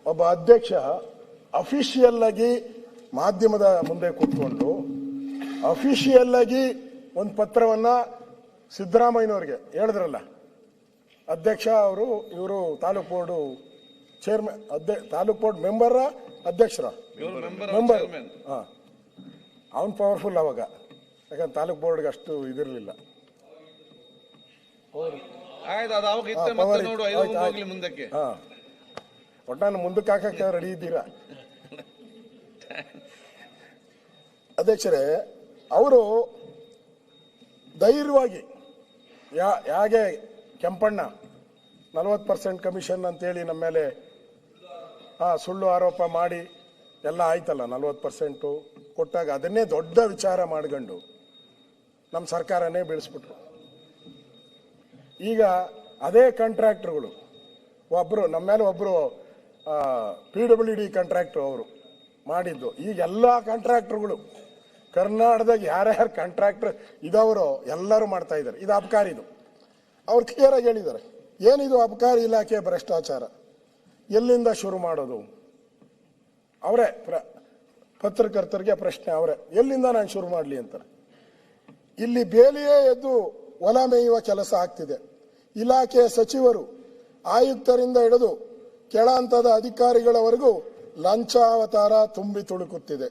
ಒಬ್ಬ ಅಧ್ಯಕ್ಷ ಅಫಿಷಿಯಲ್ ಆಗಿ ಮಾಧ್ಯಮದ ಮುಂದೆ ಕೂತ್ಕೊಂಡು ಅಫಿಷಿಯಲ್ ಆಗಿ ಒಂದು ಪತ್ರವನ್ನ ಸಿದ್ದರಾಮಯ್ಯನವ್ರಿಗೆ ಹೇಳಿದ್ರಲ್ಲ, ಅಧ್ಯಕ್ಷ ಅವರು, ಇವರು taluk board chairman, taluk board member, ಅಧ್ಯಕ್ಷರ ಮೆಂಬರ್. ಅವನ್ ಪವರ್ಫುಲ್ ಅವಾಗ, ಯಾಕಂದ್ರೆ ತಾಲೂಕ್ ಬೋರ್ಡ್ಗೆ ಅಷ್ಟು ಇದಿರಲಿಲ್ಲ. ಒಟ್ಟಾನು ಮುಂದಕ್ಕೆ ಹಾಕಕ್ಕೆ ರೆಡಿ ಇದ್ದೀರಾ ಅಧ್ಯಕ್ಷರೇ? ಅವರು ಧೈರ್ಯವಾಗಿ ಯಾಗೆ ಕೆಂಪಣ್ಣ 40% ಕಮಿಷನ್ ಅಂತೇಳಿ ನಮ್ಮ ಮೇಲೆ ಸುಳ್ಳು ಆರೋಪ ಮಾಡಿ ಎಲ್ಲ ಆಯ್ತಲ್ಲ, 40% ಕೊಟ್ಟಾಗ ಅದನ್ನೇ ದೊಡ್ಡ ವಿಚಾರ ಮಾಡ್ಕೊಂಡು ನಮ್ಮ ಸರ್ಕಾರನೇ ಬೀಳಿಸ್ಬಿಟ್ರು. ಈಗ ಅದೇ ಕಾಂಟ್ರಾಕ್ಟರ್ಗಳು ಒಬ್ಬರು ನಮ್ಮ ಮೇಲೆ ಒಬ್ಬರು PWD ಕಾಂಟ್ರಾಕ್ಟರ್ ಅವರು ಮಾಡಿದ್ದು, ಈಗ ಎಲ್ಲ ಕಾಂಟ್ರಾಕ್ಟರ್ಗಳು ಕರ್ನಾಟಕದಾಗ ಯಾರ್ಯಾರು ಕಾಂಟ್ರಾಕ್ಟರ್ ಇದಾವರೋ ಎಲ್ಲರೂ ಮಾಡ್ತಾ ಇದ್ದಾರೆ. ಇದು ಅಬಕಾರಿದು. ಅವ್ರು ಕ್ಲಿಯರ್ ಆಗಿ ಹೇಳಿದ್ದಾರೆ, ಏನಿದು ಅಬಕಾರಿ ಇಲಾಖೆ ಭ್ರಷ್ಟಾಚಾರ, ಎಲ್ಲಿಂದ ಶುರು ಮಾಡೋದು? ಅವರೇ ಪತ್ರಕರ್ತರಿಗೆ ಪ್ರಶ್ನೆ, ಅವರೇ ಎಲ್ಲಿಂದ ನಾನು ಶುರು ಮಾಡಲಿ ಅಂತಾರೆ. ಇಲ್ಲಿ ಬೇಲಿಯೇ ಎದ್ದು ಹೊಲ ಮೇಯುವ ಕೆಲಸ ಆಗ್ತಿದೆ. ಇಲಾಖೆಯ ಸಚಿವರು, ಆಯುಕ್ತರಿಂದ ಹಿಡಿದು ಕೆಳ ಹಂತದ ಅಧಿಕಾರಿಗಳವರೆಗೂ ಲಂಚಾವತಾರ ತುಂಬಿ ತುಳುಕುತ್ತಿದೆ.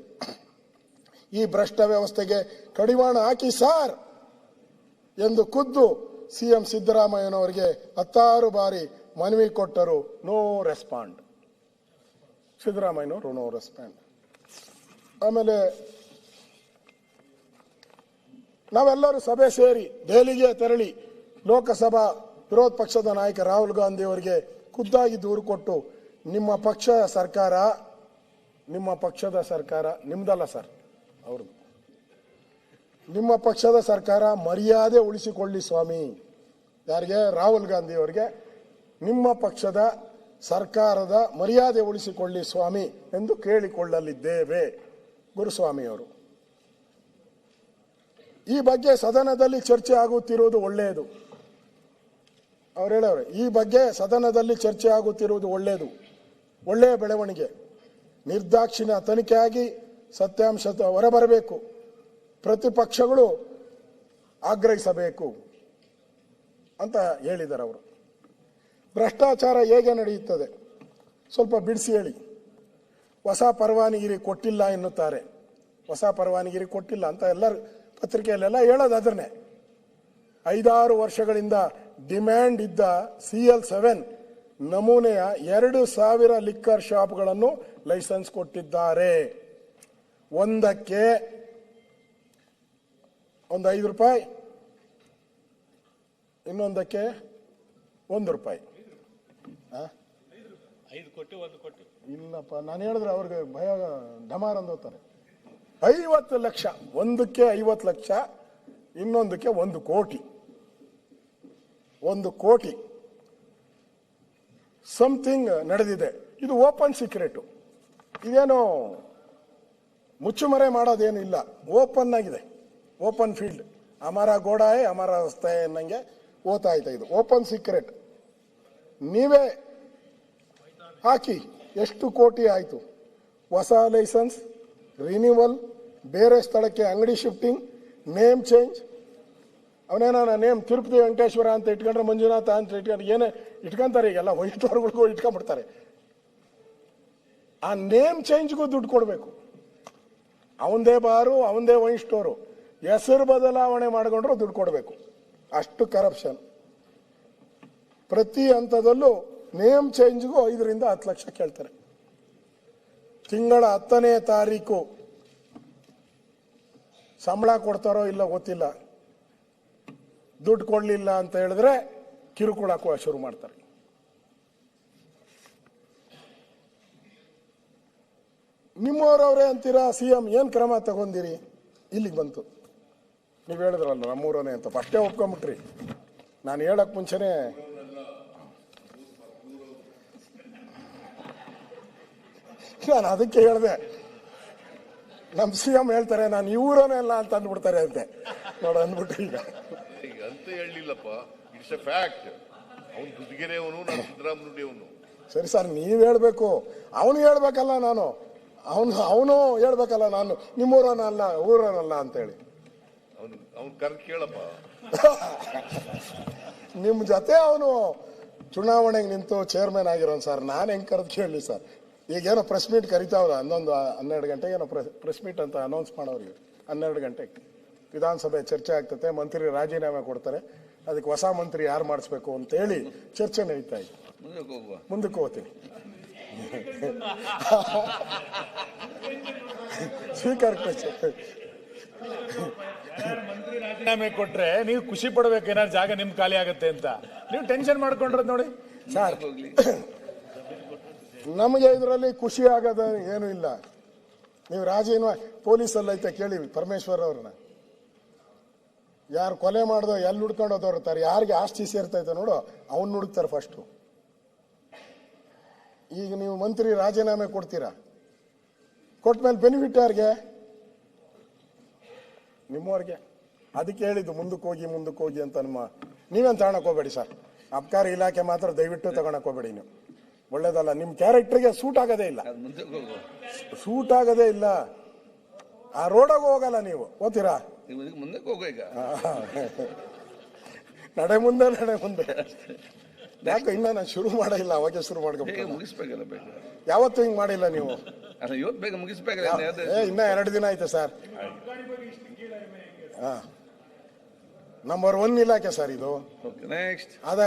ಈ ಭ್ರಷ್ಟ ವ್ಯವಸ್ಥೆಗೆ ಕಡಿವಾಣ ಹಾಕಿ ಸಾರ್ ಎಂದು ಖುದ್ದು ಸಿಎಂ ಸಿದ್ದರಾಮಯ್ಯನವರಿಗೆ 10 ಬಾರಿ ಮನವಿ ಕೊಟ್ಟರು. No respond. ಸಿದ್ದರಾಮಯ್ಯನವರು ನೋ ರೆಸ್ಪಾಂಡ್. ಆಮೇಲೆ ನಾವೆಲ್ಲರೂ ಸಭೆ ಸೇರಿ ದೆಹಲಿಗೆ ತೆರಳಿ ಲೋಕಸಭಾ ವಿರೋಧ ಪಕ್ಷದ ನಾಯಕ ರಾಹುಲ್ ಗಾಂಧಿ ಅವರಿಗೆ ಖುದ್ದಾಗಿ ದೂರು ಕೊಟ್ಟು, ನಿಮ್ಮ ಪಕ್ಷದ ಸರ್ಕಾರ ನಿಮ್ದಲ್ಲ ಸರ್, ಅವ್ರದ್ದು, ನಿಮ್ಮ ಪಕ್ಷದ ಸರ್ಕಾರ ಮರ್ಯಾದೆ ಉಳಿಸಿಕೊಳ್ಳಿ ಸ್ವಾಮಿ. ಯಾರಿಗೆ? ರಾಹುಲ್ ಗಾಂಧಿ ಅವರಿಗೆ, ನಿಮ್ಮ ಪಕ್ಷದ ಸರ್ಕಾರದ ಮರ್ಯಾದೆ ಉಳಿಸಿಕೊಳ್ಳಿ ಸ್ವಾಮಿ ಎಂದು ಕೇಳಿಕೊಳ್ಳಲಿದ್ದೇವೆ ಗುರುಸ್ವಾಮಿಯವರು. ಈ ಬಗ್ಗೆ ಸದನದಲ್ಲಿ ಚರ್ಚೆ ಆಗುತ್ತಿರುವುದು ಒಳ್ಳೆಯದು. ಅವ್ರು ಹೇಳವ್ರೆ, ಈ ಬಗ್ಗೆ ಸದನದಲ್ಲಿ ಚರ್ಚೆ ಆಗುತ್ತಿರುವುದು ಒಳ್ಳೆಯದು, ಒಳ್ಳೆಯ ಬೆಳವಣಿಗೆ. ನಿರ್ದಾಕ್ಷಿಣ್ಯ ತನಿಖೆಯಾಗಿ ಸತ್ಯಾಂಶ ಹೊರಬರಬೇಕು. ಪ್ರತಿಪಕ್ಷಗಳು ಆಗ್ರಹಿಸಬೇಕು ಅಂತ ಹೇಳಿದ್ದಾರೆ ಅವರು. ಭ್ರಷ್ಟಾಚಾರ ಹೇಗೆ ನಡೆಯುತ್ತದೆ ಸ್ವಲ್ಪ ಬಿಡಿಸಿ ಹೇಳಿ. ಹೊಸ ಪರವಾನಗಿರಿ ಕೊಟ್ಟಿಲ್ಲ ಎನ್ನುತ್ತಾರೆ. ಹೊಸ ಪರವಾನಗಿರಿ ಕೊಟ್ಟಿಲ್ಲ ಅಂತ ಎಲ್ಲರೂ ಪತ್ರಿಕೆಯಲ್ಲೆಲ್ಲ ಹೇಳೋದು ಅದನ್ನೇ. 5-6 ವರ್ಷಗಳಿಂದ ಡಿಮ್ಯಾಂಡ್ ಇದ್ದ CL7 ನಮೂನೆಯ 2000 ಲಿಕ್ಕರ್ ಶಾಪ್ಗಳನ್ನು ಲೈಸೆನ್ಸ್ ಕೊಟ್ಟಿದ್ದಾರೆ. ಒಂದಕ್ಕೆ ಒಂದು ₹5, ಇನ್ನೊಂದಕ್ಕೆ ₹1. ಇಲ್ಲಪ್ಪ, ನಾನು ಹೇಳಿದ್ರೆ ಅವ್ರಿಗೆ ಭಯ, ಢಮಾರ್ ಅಂದೋತಾರೆ. 50 ಲಕ್ಷ, ಒಂದಕ್ಕೆ 50 ಲಕ್ಷ, ಇನ್ನೊಂದಕ್ಕೆ 1 ಕೋಟಿ. 1 ಕೋಟಿ ಸಮಥಿಂಗ್ ನಡೆದಿದೆ. ಇದು ಓಪನ್ ಸೀಕ್ರೆಟ್, ಇದೇನು ಮುಚ್ಚುಮರೆ ಮಾಡೋದೇನು ಇಲ್ಲ, ಓಪನ್ ಆಗಿದೆ, ಓಪನ್ ಫೀಲ್ಡ್. ಅಮರ ಗೋಡಾಯೇ ಅಮರ ರಸ್ತೆ ಅನ್ನಂಗೆ ಓದ್ತಾ ಇದೆ. ಇದು ಓಪನ್ ಸೀಕ್ರೆಟ್. ನೀವೇ ಹಾಕಿ ಎಷ್ಟು ಕೋಟಿ ಆಯಿತು? ಹೊಸ ಲೈಸೆನ್ಸ್, ರಿನ್ಯೂವಲ್, ಬೇರೆ ಸ್ಥಳಕ್ಕೆ ಅಂಗಡಿ ಶಿಫ್ಟಿಂಗ್, ನೇಮ್ ಚೇಂಜ್. ಅವನೇನ ನೇಮ್ ತಿರುಪತಿ ವೆಂಕಟೇಶ್ವರ ಅಂತ ಇಟ್ಕೊಂಡ್ರೆ, ಮಂಜುನಾಥ ಅಂತ ಇಟ್ಕೊಂಡ್ರೆ, ಏನೇ ಇಟ್ಕೊಂತಾರೆ ಈಗೆಲ್ಲ ವೈಟ್ವರ್ಗಳಿಗೂ ಇಟ್ಕೊಂಡ್ಬಿಡ್ತಾರೆ. ಆ ನೇಮ್ ಚೇಂಜ್ಗೂ ದುಡ್ಡು ಕೊಡಬೇಕು. ಅವಂದೇ ಬಾರು, ಅವಂದೇ ವೈನ್ ಸ್ಟೋರು, ಹೆಸರು ಬದಲಾವಣೆ ಮಾಡಿಕೊಂಡ್ರು ದುಡ್ಡು ಕೊಡಬೇಕು. ಅಷ್ಟು ಕರಪ್ಷನ್. ಪ್ರತಿ ಹಂತದಲ್ಲೂ ನೇಮ್ ಚೇಂಜ್ಗೂ 5 ರಿಂದ 10 ಲಕ್ಷ ಕೇಳ್ತಾರೆ. ತಿಂಗಳ 10ನೇ ತಾರೀಕು ಸಂಬಳ ಕೊಡ್ತಾರೋ ಇಲ್ಲ ಗೊತ್ತಿಲ್ಲ, ದುಡ್ಡು ಕೊಡಲಿಲ್ಲ ಅಂತ ಹೇಳಿದ್ರೆ ಕಿರುಕುಳ ಶುರು ಮಾಡ್ತಾರೆ. ನಿಮ್ಮವರವರೇ ಅಂತೀರಾ CM, ಏನ್ ಕ್ರಮ ತಗೊಂಡಿರಿ? ಇಲ್ಲಿಗೆ ಬಂತು. ನೀವು ಹೇಳಿದ್ರಲ್ಲ ನಮ್ಮೂರನೇ ಅಂತ, ಅಷ್ಟೇ ಒಪ್ಕೊಂಬಿಟ್ರಿ. ನಾನು ಹೇಳಕ್ ಮುಂಚೆನೆ ನಾನು ಅದಕ್ಕೆ ಹೇಳಿದೆ, ನಮ್ಮ CM ಹೇಳ್ತಾರೆ ನಾನು ಇವರನೇ ಅಲ್ಲ ಅಂತ ಅಂದ್ಬಿಡ್ತಾರೆ ಅಂತೆ. ನೋಡ ಅಂದ್ಬಿಟ್ರಿ ಈಗ ಅಂತ ಹೇಳಿಲ್ಲಪ್ಪ, ಇಟ್ಸ್ ಎ ಫ್ಯಾಕ್ಟ್. ಅವನು ದುಡ್ಡಿಗೆರೆಯವನು, ನಾನು ಸಿದ್ದರಾಮಯ್ಯನವನು. ಸರಿ ಸರ್, ನೀವ್ ಹೇಳ್ಬೇಕು. ಅವನು ಹೇಳ್ಬೇಕಲ್ಲ ನಾನು ಅವನು ಹೇಳ್ಬೇಕಲ್ಲ ನಾನು ನಿಮ್ಮೂರನಲ್ಲ ಊರನಲ್ಲ ಅಂತೇಳಿ. ಅವ್ನು ಕರ್ದು ಕೇಳಪ್ಪ. ನಿಮ್ಮ ಜೊತೆ ಅವನು ಚುನಾವಣೆಗೆ ನಿಂತು ಚೇರ್ಮನ್ ಆಗಿರೋನು ಸರ್. ನಾನು ಹೆಂಗೆ ಕರೆದು ಕೇಳಲಿ ಸರ್? ಈಗೇನೋ ಪ್ರೆಸ್ ಮೀಟ್ ಕರಿತಾವ್ರ 12 ಗಂಟೆಗೆ ಏನೋ ಪ್ರೆಸ್ ಮೀಟ್ ಅಂತ ಅನೌನ್ಸ್ ಮಾಡೋರಿಗೆ. 12 ಗಂಟೆಗೆ ವಿಧಾನಸಭೆ ಚರ್ಚೆ ಆಗ್ತದೆ, ಮಂತ್ರಿ ರಾಜೀನಾಮೆ ಕೊಡ್ತಾರೆ, ಅದಕ್ಕೆ ಹೊಸ ಮಂತ್ರಿ ಯಾರು ಮಾಡಿಸ್ಬೇಕು ಅಂತೇಳಿ ಚರ್ಚೆ ನಡೀತಾ ಇದೆ. ಮುಂದಕ್ಕೆ ಹೋಗ್ತೀನಿ. ಸ್ಪೀಕರ್ ರಾಜೀನಾಮೆ ಕೊಟ್ರೆ ನೀವು ಖುಷಿ ಪಡ್ಬೇಕು, ಏನಾದ್ರು ಜಾಗ ನಿಮ್ ಖಾಲಿ ಆಗತ್ತೆ ಅಂತ. ನೀವು ಟೆನ್ಷನ್ ಮಾಡ್ಕೊಂಡ್ರದ್ ನೋಡಿ ಸರ್. ನಮಗೆ ಇದರಲ್ಲಿ ಖುಷಿ ಆಗೋದ ಏನು ಇಲ್ಲ. ನೀವು ರಾಜೀನಾಮೆ ಪೊಲೀಸಲ್ಲಿ ಐತೆ ಕೇಳಿ ಪರಮೇಶ್ವರ್ ಅವ್ರನ್ನ. ಯಾರು ಕೊಲೆ ಮಾಡ್ದೋ ಎಲ್ಲಿ ಹುಡ್ಕೊಂಡು ಹೋದವ್ರತಾರೆ, ಯಾರಿಗೆ ಆಸ್ತಿ ಸೇರ್ತೈತೆ ನೋಡು ಅವನ್ನ ಹುಡುಕ್ತಾರೆ ಫಸ್ಟು. ಈಗ ನೀವು ಮಂತ್ರಿ ರಾಜೀನಾಮೆ ಕೊಡ್ತೀರಾ, ಕೊಟ್ಮೇಲೆ ಬೆನಿಫಿಟ್ ಯಾರಿಗೆ? ನಿಮ್ಮವ್ರಿಗೆ. ಅದಕ್ಕೆ ಹೇಳಿದ್ದು ಮುಂದಕ್ಕೆ ಹೋಗಿ ಅಂತ. ನೀವೇನು ತಗೊಳಕ್ ಹೋಗ್ಬೇಡಿ ಸರ್. ಅಬ್ಕಾರಿ ಇಲಾಖೆ ಮಾತ್ರ ದಯವಿಟ್ಟು ತಗೊಳಕ್ ಹೋಗ್ಬೇಡಿ ನೀವು. ಒಳ್ಳೇದಲ್ಲ, ನಿಮ್ಮ ಕ್ಯಾರೆಕ್ಟರ್ಗೆ ಸೂಟ್ ಆಗೋದೇ ಇಲ್ಲ. ಸೂಟ್ ಆಗೋದೇ ಇಲ್ಲ. ಆ ರೋಡಾಗ ಹೋಗಲ್ಲ ನೀವು. ಓದ್ತೀರಾ? ಮುಂದಕ್ಕೆ ಹೋಗೋ ಈಗ. ನಡೆ ಮುಂದೆ. ಯಾಕೆ ಇನ್ನ ನಾನು ಶುರು ಮಾಡಿಲ್ಲ, ಅವಾಗೆ ಶುರು ಮಾಡ್ಬೇಕು. ಮುಗಿಸ್ಬೇಕಲ್ಲ ಬೇಗ. ಯಾವತ್ತೂ ಹಿಂಗ್ ಮಾಡಿಲ್ಲ ನೀವು. ಇವತ್ತು ಬೇಗ ಮುಗಿಸ್ಬೇಕಲ್ಲ. ಇನ್ನ 2 ದಿನ ಆಯ್ತು ಸರ್. ನಂಬರ್ 1 ಇಲಾಖೆ ಸರ್ ಇದು. ನೆಕ್ಸ್ಟ್.